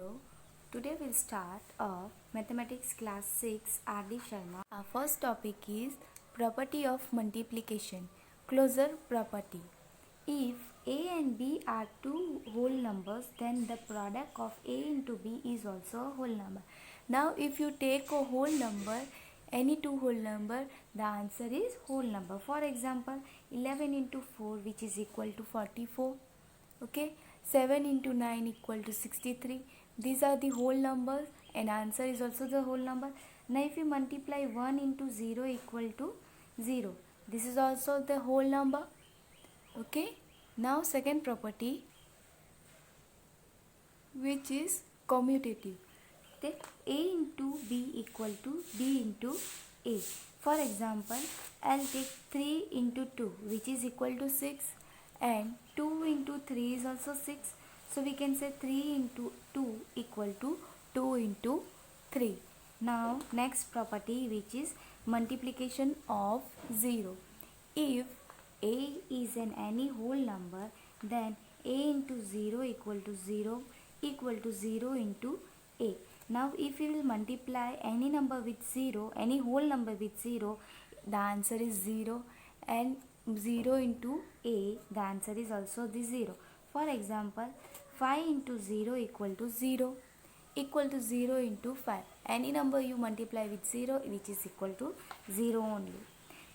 Hello, today we'll start Mathematics Class 6 R.D. Sharma. Our first topic is Property of Multiplication. Closure property. If A and B are two whole numbers, then the product of A into B is also a whole number. Now if you take a whole number, any two whole number, the answer is whole number. For example, 11 into 4 which is equal to 44. Okay, 7 into 9 equal to 63. These are the whole numbers and answer is also the whole number. Now if you multiply 1 into 0 equal to 0, this is also the whole number. Okay, now second property, which is commutative. Take A into B equal to B into A. For example, I'll take 3 into 2 which is equal to 6, and 2 into 3 is also 6. So we can say 3 into 2 equal to 2 into 3. Now next property, which is multiplication of 0. If A is an any whole number, then A into 0 equal to 0 equal to 0 into A. Now if we will multiply any number with 0, any whole number with 0, the answer is 0, and 0 into A, the answer is also the 0. For example, 5 into 0 equal to 0 into 5. Any number you multiply with 0 which is equal to 0 only.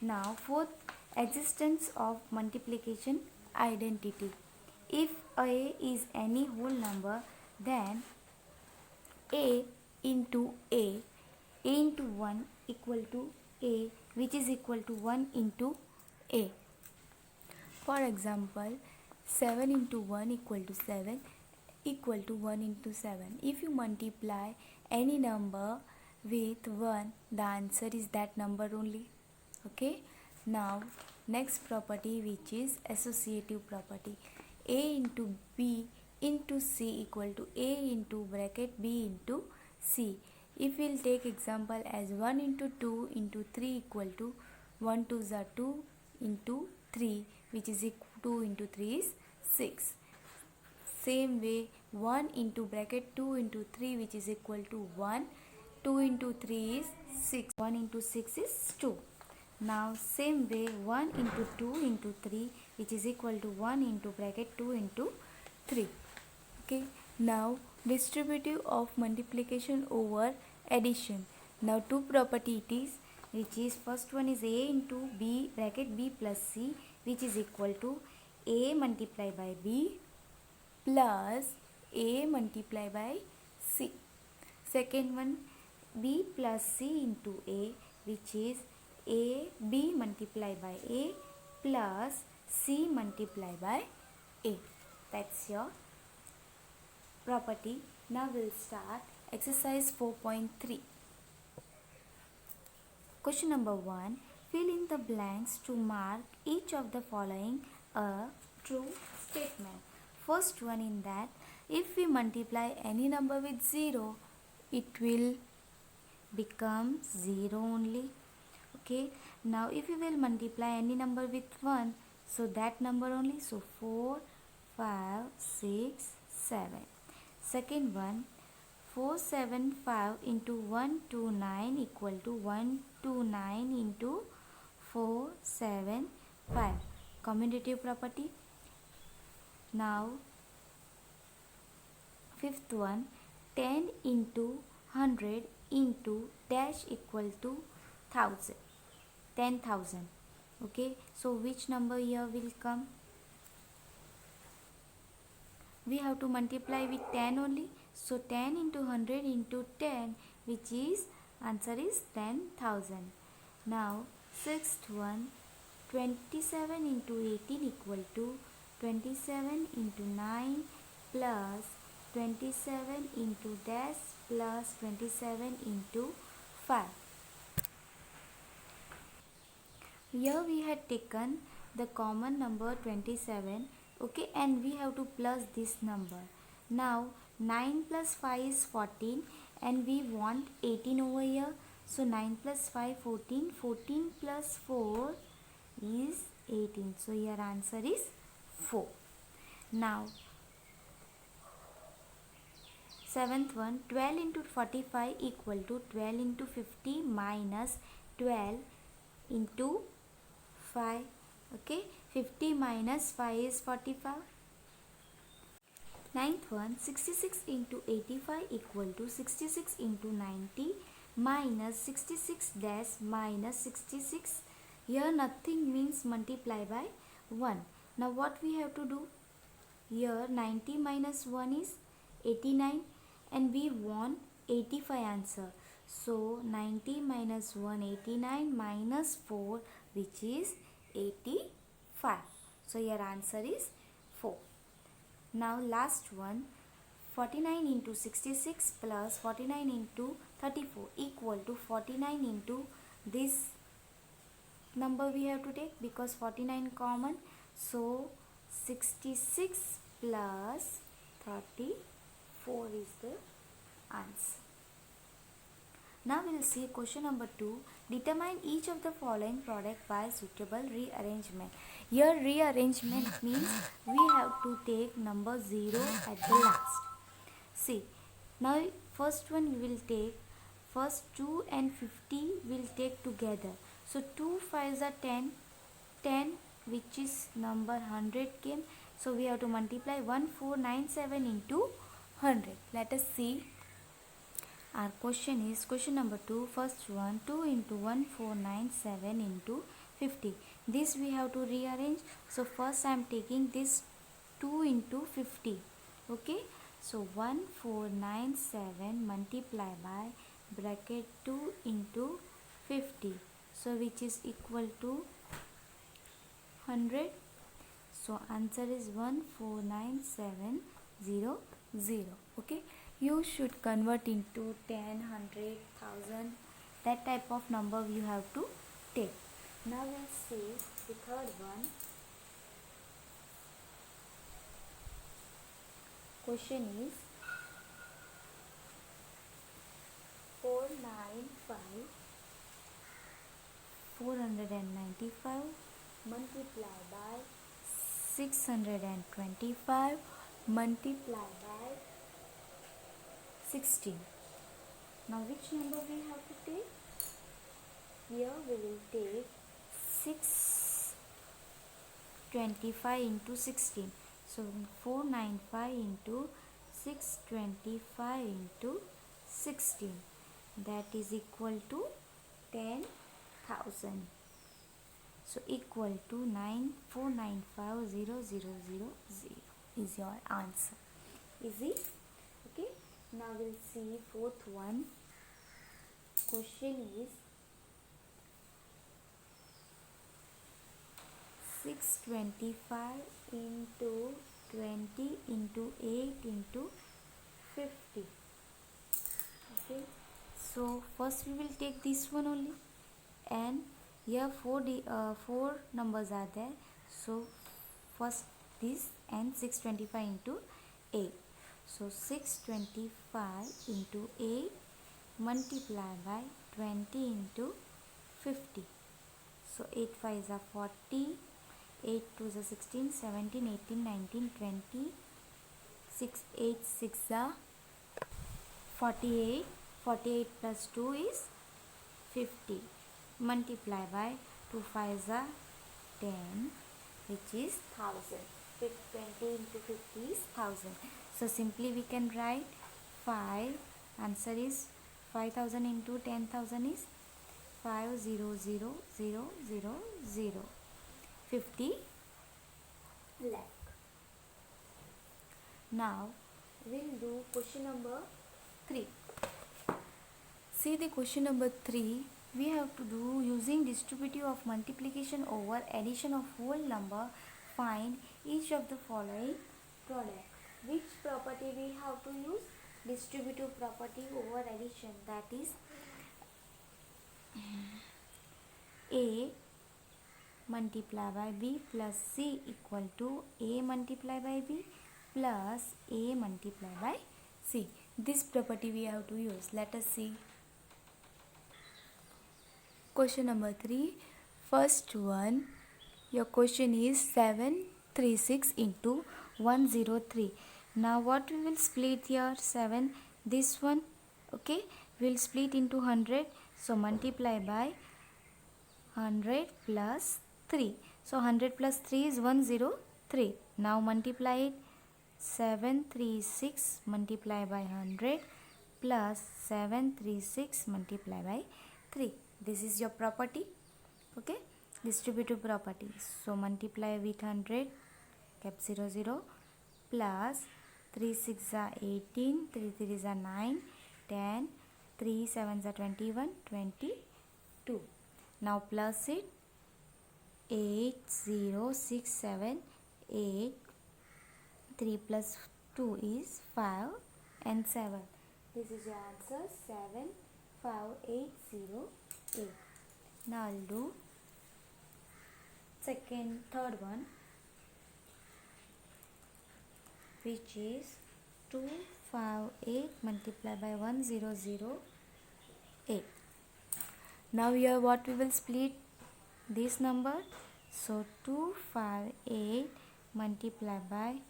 Now fourth, existence of multiplication identity. If A is any whole number, then A into 1 equal to A, which is equal to 1 into A. For example, 7 into 1 equal to 7 equal to 1 into 7. If you multiply any number with 1, the answer is that number only. Okay, now next property, which is associative property. A into B into C equal to A into bracket B into C. If we'll take example as 1 into 2 into 3 equal to 1 2s are 2 into 3, which is equal 2 into 3 is 6. Same way, 1 into bracket 2 into 3, which is equal to 1. 2 into 3 is 6. 1 into 6 is 2. Now same way, 1 into 2 into 3, which is equal to 1 into bracket 2 into 3. Okay, now distributive of multiplication over addition. Now two property it is, which is first one is A into B bracket B plus C, which is equal to A multiplied by B plus A multiplied by C. Second one, B plus C into A, which is A B multiplied by A plus C multiplied by A. That's your property. Now we'll start exercise 4.3. Question number 1. Fill in the blanks to mark each of the following a true statement. First one in that, if we multiply any number with 0, it will become 0 only. Okay, now if we will multiply any number with 1, so that number only. So 4, 5, 6, 7. Second one, 475 into 129 equal to 129 into 475. Commutative property. Now fifth one, 10 into 100 into dash equal to 1000. 10,000. Okay, so which number here will come? We have to multiply with 10 only. So 10 into 100 into 10, which is answer is 10,000. Now sixth one, 27 into 18 equal to 27 into 9 plus 27 into dash plus 27 into 5. Here we had taken the common number 27. Okay, and we have to plus this number. Now 9 plus 5 is 14, and we want 18 over here. So 9 plus 5 14, 14 plus 4 is 18. So your answer is 4. Now Seventh one, 12 into 45 equal to 12 into 50 minus 12 into 5. Okay, 50 minus 5 is 45. Ninth one, 66 into 85 equal to 66 into 90 minus 66 dash minus 66. Here nothing means multiply by 1. Now what we have to do? Here 90 minus 1 is 89 and we want 85 answer. So 90 minus 1, 89 minus 4, which is 85. So your answer is 4. Now last one, 49 into 66 plus 49 into 34 equal to 49 into this number we have to take because 49 common. So 66 plus 34 is the answer. Now we will see question number 2. Determine each of the following product by suitable rearrangement. Here rearrangement means we have to take number 0 at the last. See, now first one we will take, first 2 and 50 will take together. So 2 5s are 10, 10 which is number 100 came. So we have to multiply 1497 into 100. Let us see. Our question is question number 2. First one, 2 into 1497 into 50. This we have to rearrange. So first I am taking this 2 into 50. Okay. So 1497 multiply by bracket 2 into 50. So which is equal to 100. So answer is 149700. Okay. You should convert into 10, 100, 1000. That type of number you have to take. Now we'll see the third one. Question is 495 multiply by 625 multiply by 16. Now which number we have to take? Here we will take 625 into 16. So 495 into 625 into 16. That is equal to 10,000. So equal to 9495000 is your answer. Easy? Okay. Now we'll see fourth one. Question is 625 into 20 into 8 into 50. Okay. So first we will take this one only, and here four numbers are there. So first this and 625 into 8. So 625 into 8 multiply by 20 into 50. So 8 5s are 40, 8 2s are 16, 17, 18, 19, 20, 6 8 6 are 48, 48 plus 2 is 50. Multiply by 2 5s are 10, which is 1000. 20 into 50 is 1000. So simply we can write 5. Answer is 5000 into 10,000 is 500,000. 50 lakh. Now we'll do question number 3. See the question number 3. We have to do using distributive of multiplication over addition of whole number. Find each of the following product. Which property we have to use? Distributive property over addition. That is A multiply by B plus C equal to A multiply by B plus A multiply by C. This property we have to use. Let us see. Question number 3. First one, your question is 736 into 103. Now what we will split here? 7 this one. Okay, we'll split into 100, so multiply by 100 plus 3. So 100 plus 3 is 103. Now multiply it. 736 multiply by 100 plus 736 multiply by 3. This is your property. Okay, distributive property. So multiply with 100, kept 0 0, plus 3 6 are 18, 3 3 are 9, 10, 3 7 are 21, 22. Now plus it. 8 0 6 7 8. 3 plus 2 is 5 and 7. This is your answer, 75808. Now I'll do third one, which is 258 multiplied by 1008. Now here what we will split this number. So 258 multiplied by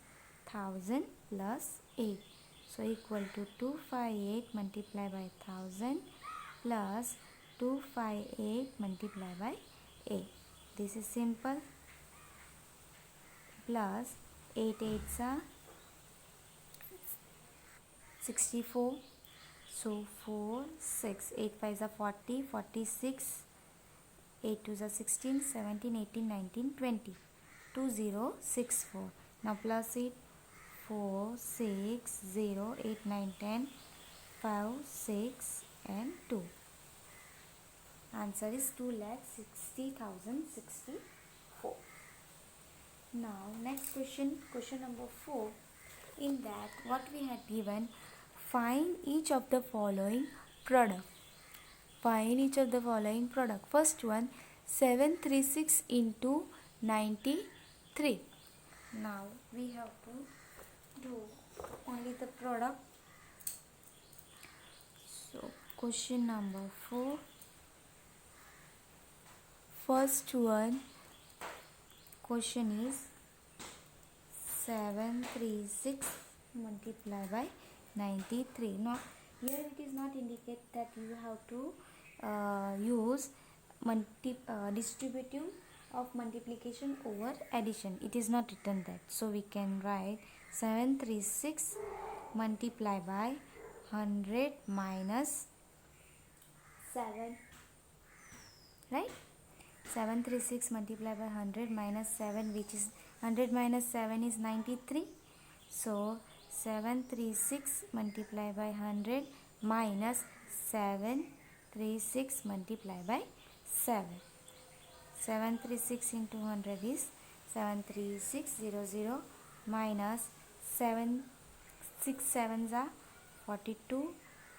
1000 plus 8. So equal to 258 multiplied by 1000 plus 258 multiplied by 8. This is simple. Plus 8 8s are 64. So 4 6 8 5s are 40, 46, 8 2s are 16, 17, 18, 19, 20. 2064. Now plus it. 4 6 0 8 9 10, 5 6 and 2. Answer is 2,60,064. Now next question, question number 4. In that what we had given, find each of the following product. Find each of the following product. First one, 736 into 93. Now we have to do only the product. So question number 4. First one question is 736 multiplied by 93. Now here it is not indicate that you have to use distributive of multiplication over addition. It is not written that. So we can write 736 multiplied by 100 minus 7. Right? 736 multiplied by 100 minus 7, which is 100 minus 7 is 93. So 736 multiplied by 100 minus 736 multiplied by 7. 736 into 100 is 73600 minus 7 6 7s are 42,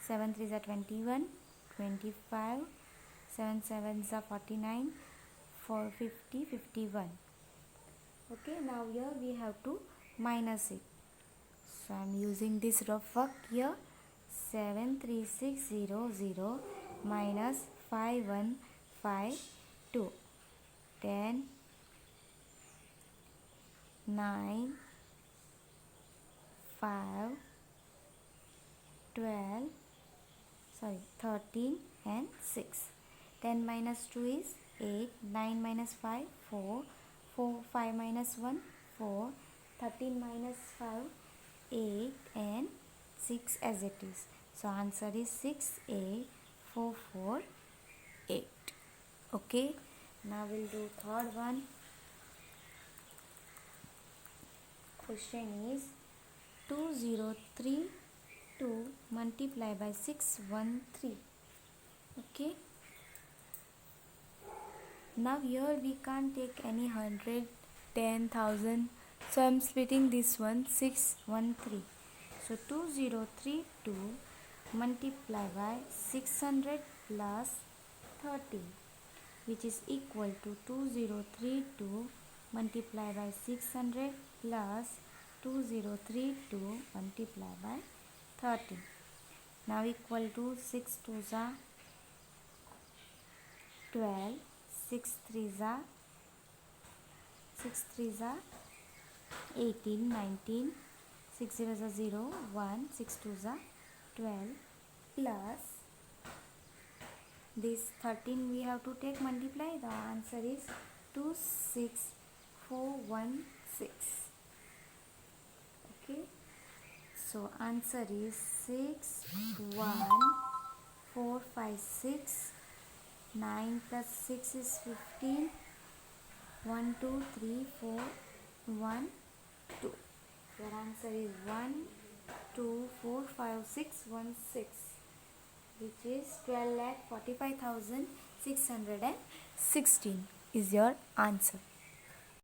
7 3s are 21, 25, 7 7s are 49, 4 50, 51. Okay, now here we have to minus it. So I am using this rough work here. 73600 minus 5152. 10, 9, 5, 12, 13 and 6. 10 minus 2 is 8, 9 minus 5, 4, 5 minus 1, 4, 13 minus 5, 8 and 6 as it is. So answer is 68448. Okay, now we'll do third one. Question is 2032 multiplied by 613. Okay, now here we can't take any 100, 10,000, so I'm splitting this one, 613. So 2032 multiplied by 600 plus 30, which is equal to 2032 multiplied by 600 plus 2032 multiplied by 30. Now equal to 6 2s are 12, 6 3s are 18, 19, 6 0s are 0, 1, 6 2s are 12 plus this 13 we have to take multiply. The answer is 26416. Okay, so answer is 61456. 9 plus 6 is 15. 1 2 3 4 1 2. Your answer is 1 2 4 5 6 1 6, which is 12,45,616 is your answer.